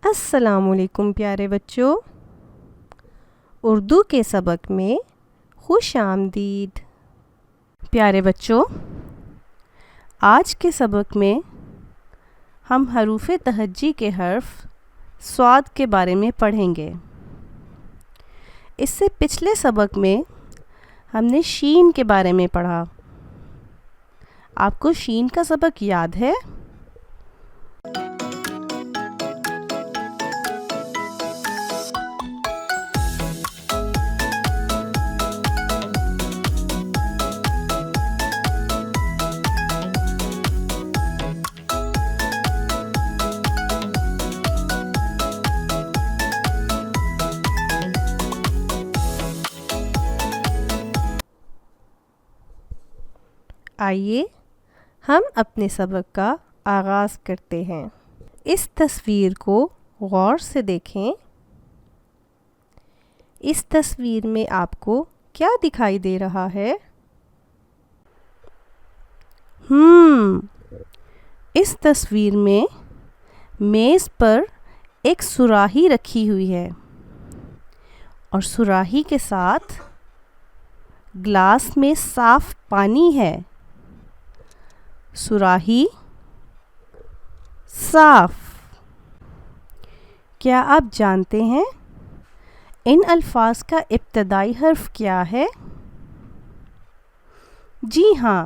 अस्सलामुअलैकुम प्यारे बच्चों, उर्दू के सबक में खुश आमदीद। प्यारे बच्चों, आज के सबक में हम हरूफ तहज्जी के हर्फ स्वाद के बारे में पढ़ेंगे। इससे पिछले सबक में हमने शीन के बारे में पढ़ा। आपको शीन का सबक याद है? आइए हम अपने सबक का आगाज़ करते हैं। इस तस्वीर को गौर से देखें। इस तस्वीर में आपको क्या दिखाई दे रहा है? इस तस्वीर में मेज़ पर एक सुराही रखी हुई है और सुराही के साथ ग्लास में साफ पानी है। सुराही साफ। क्या आप जानते हैं इन अल्फाज का इब्तदाई हर्फ क्या है? जी हाँ,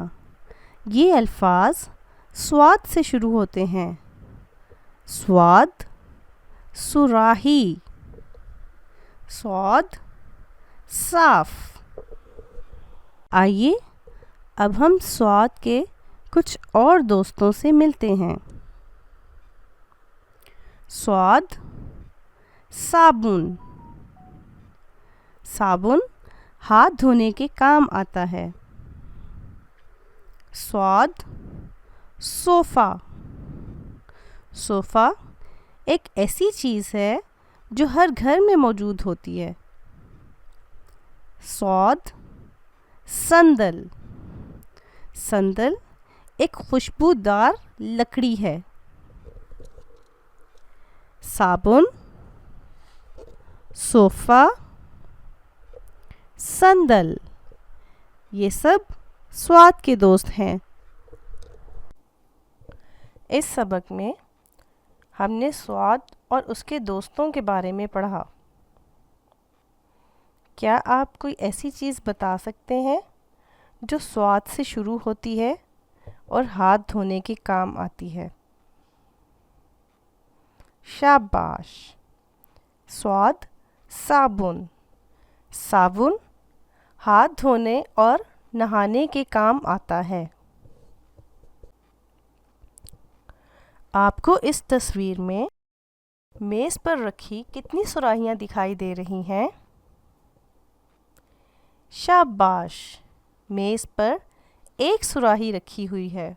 ये अल्फाज स्वाद से शुरू होते हैं। स्वाद, सुराही, स्वाद, साफ। आइए अब हम स्वाद के कुछ और दोस्तों से मिलते हैं। स्वाद, साबुन। साबुन हाथ धोने के काम आता है। स्वाद, सोफ़ा। सोफ़ा एक ऐसी चीज़ है जो हर घर में मौजूद होती है। स्वाद, संदल। संदल एक खुशबूदार लकड़ी है। साबुन, सोफ़ा, संदल, ये सब स्वाद के दोस्त हैं। इस सबक में हमने स्वाद और उसके दोस्तों के बारे में पढ़ा। क्या आप कोई ऐसी चीज़ बता सकते हैं जो स्वाद से शुरू होती है और हाथ धोने के काम आती है? शाबाश। स्वाद, साबुन। साबुन हाथ धोने और नहाने के काम आता है। आपको इस तस्वीर में मेज़ पर रखी कितनी सुराहियां दिखाई दे रही हैं? शाबाश। मेज़ पर एक सुराही रखी हुई है।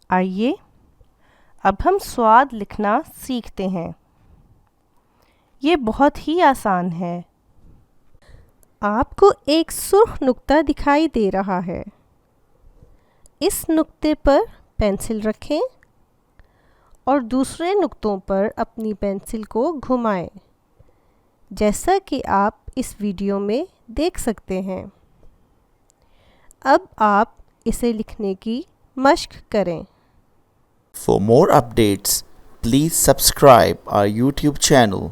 आइए अब हम स्वाद लिखना सीखते हैं। ये बहुत ही आसान है। आपको एक सुर्ख नुक्ता दिखाई दे रहा है। इस नुक्ते पर पेंसिल रखें और दूसरे नुक्तों पर अपनी पेंसिल को घुमाएं, जैसा कि आप इस वीडियो में देख सकते हैं। अब आप इसे लिखने की मश्क करें। For more updates, please subscribe our YouTube channel.